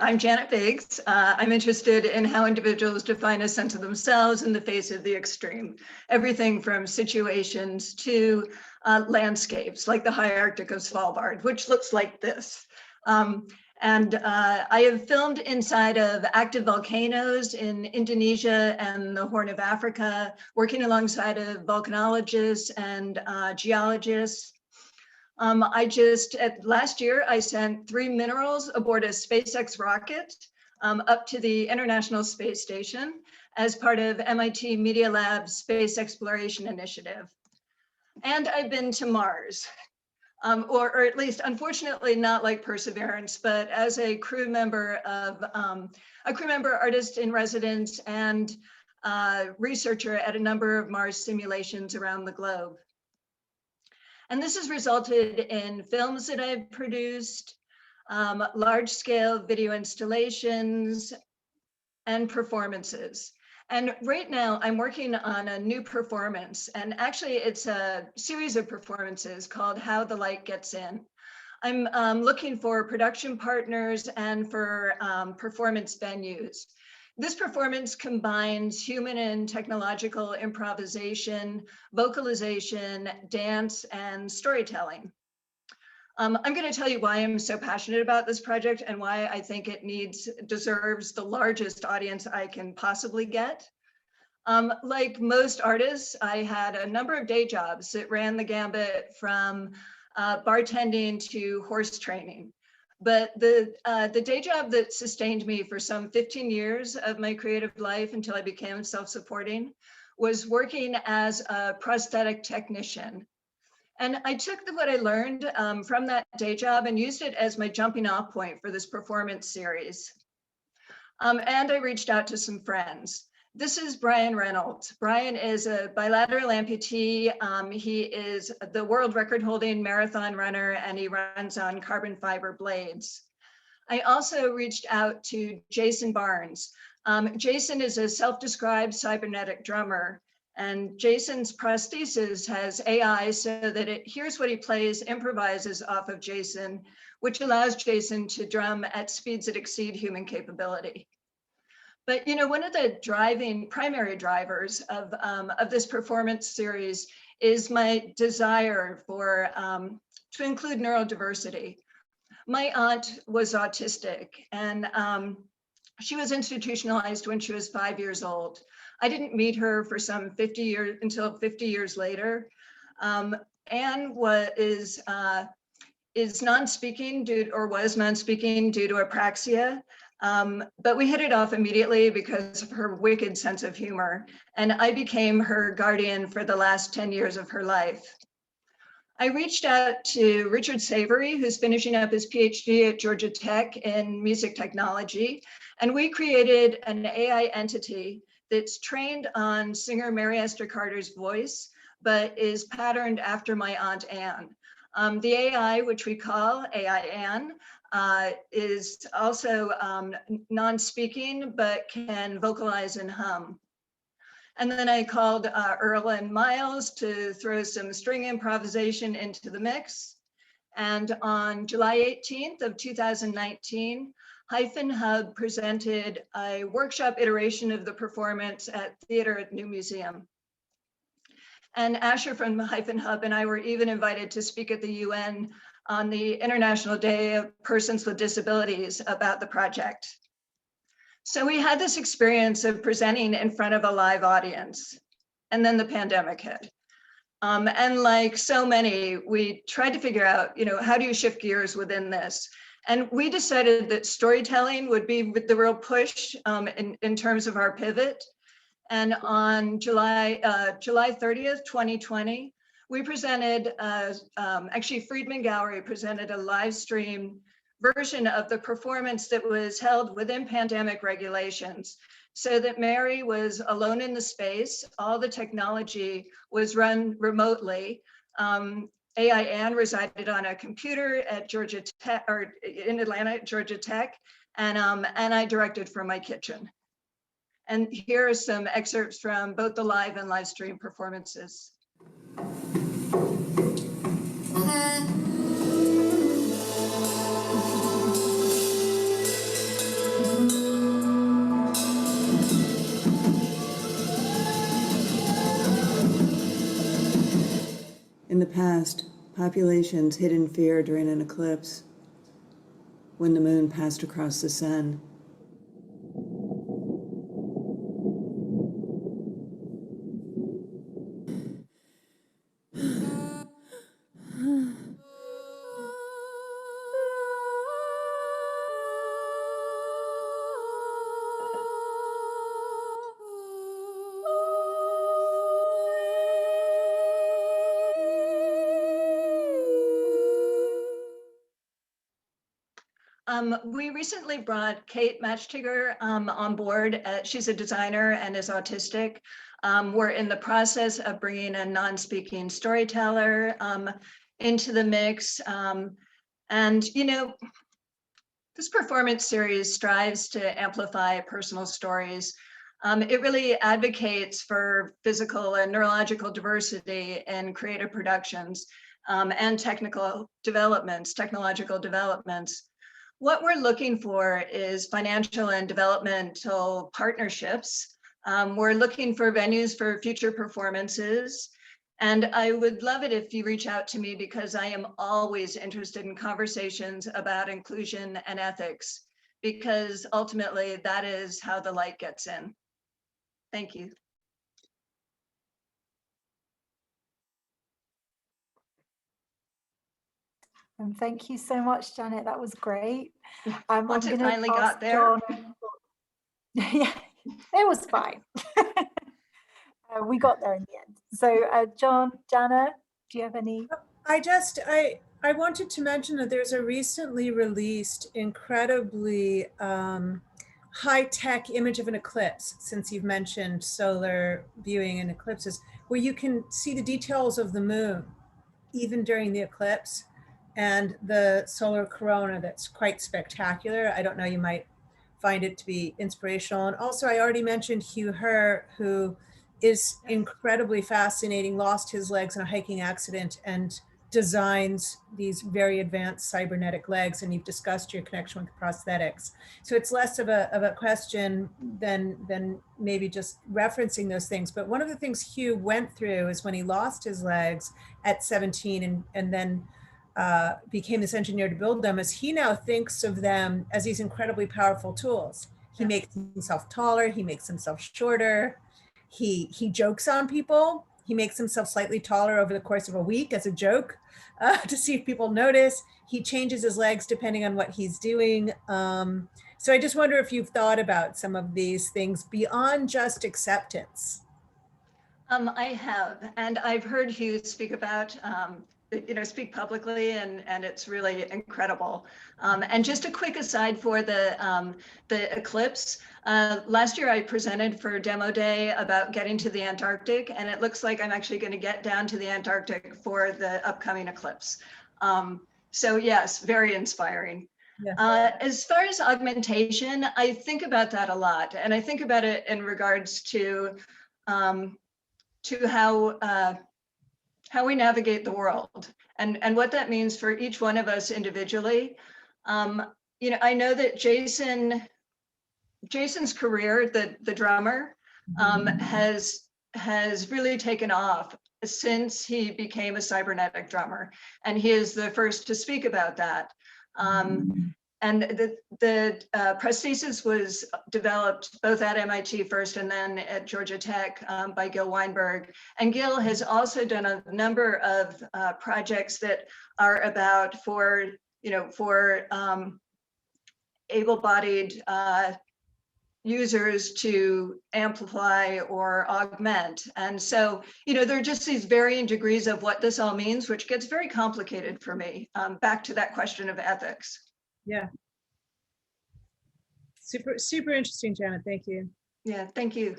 I'm Janet Biggs. I'm interested in how individuals define a sense of themselves in the face of the extreme. Everything from situations to landscapes, like the high Arctic of Svalbard, which looks like this. I have filmed inside of active volcanoes in Indonesia and the Horn of Africa, working alongside of volcanologists and geologists. Last year, I sent 3 minerals aboard a SpaceX rocket up to the International Space Station as part of MIT Media Lab's Space Exploration Initiative. And I've been to Mars, or at least, unfortunately, not like Perseverance, but as a crew member, artist in residence, and researcher at a number of Mars simulations around the globe. And this has resulted in films that I've produced, large-scale video installations, and performances. And right now I'm working on a new performance, and actually it's a series of performances called How the Light Gets In. I'm looking for production partners and for performance venues. This performance combines human and technological improvisation, vocalization, dance, and storytelling. I'm going to tell you why I'm so passionate about this project and why I think it deserves the largest audience I can possibly get. Like most artists, I had a number of day jobs that ran the gambit from bartending to horse training. But the day job that sustained me for some 15 years of my creative life until I became self-supporting was working as a prosthetic technician. And I took what I learned from that day job and used it as my jumping off point for this performance series. And I reached out to some friends. This is Brian Reynolds. Brian is a bilateral amputee. He is the world record holding marathon runner, and he runs on carbon fiber blades. I also reached out to Jason Barnes. Jason is a self-described cybernetic drummer, and Jason's prosthesis has AI so that it hears what he plays, improvises off of Jason, which allows Jason to drum at speeds that exceed human capability. But one of the primary drivers of this performance series is my desire to include neurodiversity. My aunt was autistic, and she was institutionalized when she was 5 years old. I didn't meet her for some 50 years until 50 years later. Anne is non-speaking was non-speaking due to apraxia. But we hit it off immediately because of her wicked sense of humor, and I became her guardian for the last 10 years of her life. I reached out to Richard Savory, who's finishing up his PhD at Georgia Tech in music technology, and we created an AI entity that's trained on singer Mary Esther Carter's voice, but is patterned after my Aunt Anne. The AI, which we call AI Anne, is also non-speaking, but can vocalize and hum. And then I called Earl and Miles to throw some string improvisation into the mix. And on July 18th of 2019, Hyphen Hub presented a workshop iteration of the performance at Theater at New Museum. And Asher from Hyphen Hub and I were even invited to speak at the UN on the International Day of Persons with Disabilities about the project. So we had this experience of presenting in front of a live audience, and then the pandemic hit. And like so many, we tried to figure out, how do you shift gears within this? And we decided that storytelling would be the real push in terms of our pivot. And on July 30th, 2020, we presented, actually Friedman Gallery presented a live stream version of the performance that was held within pandemic regulations, so that Mary was alone in the space. All the technology was run remotely. AI Anne resided on a computer at Georgia Tech, or in Atlanta at Georgia Tech, and I directed from my kitchen. And here are some excerpts from both the live and live stream performances. Populations hid in fear during an eclipse when the moon passed across the sun. We recently brought Kate Matchtigger on board. She's a designer and is autistic. We're in the process of bringing a non-speaking storyteller into the mix. And, you know, this performance series strives to amplify personal stories. It really advocates for physical and neurological diversity in creative productions and technological developments. What we're looking for is financial and developmental partnerships. We're looking for venues for future performances. And I would love it if you reach out to me, because I am always interested in conversations about inclusion and ethics, because ultimately that is how the light gets in. Thank you. And thank you so much, Janet. That was great. Once it finally got there. Yeah, it was fine. We got there in the end. So John, Janna, do you have any? I wanted to mention that there's a recently released incredibly high-tech image of an eclipse, since you've mentioned solar viewing and eclipses, where you can see the details of the moon even during the eclipse and the solar corona. That's quite spectacular. I don't know, you might find it to be inspirational. And also, I already mentioned Hugh Herr, who is incredibly fascinating, lost his legs in a hiking accident and designs these very advanced cybernetic legs, and you've discussed your connection with prosthetics. So it's less of a question than maybe just referencing those things. But one of the things Hugh went through is when he lost his legs at 17 and then became this engineer to build them, is he now thinks of them as these incredibly powerful tools. He makes himself taller, he makes himself shorter, he jokes on people. He makes himself slightly taller over the course of a week as a joke to see if people notice. He changes his legs depending on what he's doing. So I just wonder if you've thought about some of these things beyond just acceptance. I have, and I've heard Hugh speak about, speak publicly, and it's really incredible. And just a quick aside for the eclipse. Last year I presented for Demo Day about getting to the Antarctic, and it looks like I'm actually going to get down to the Antarctic for the upcoming eclipse. So yes, very inspiring. Yeah. As far as augmentation, I think about that a lot, and I think about it in regards to how we navigate the world and what that means for each one of us individually. I know that Jason's career, the drummer, has really taken off since he became a cybernetic drummer, and he is the first to speak about that. And the prosthesis was developed both at MIT first and then at Georgia Tech by Gil Weinberg. And Gil has also done a number of projects that are about for able-bodied users to amplify or augment. And so, there are just these varying degrees of what this all means, which gets very complicated for me. Back to that question of ethics. Yeah. Super, super interesting, Janet. Thank you. Yeah, thank you.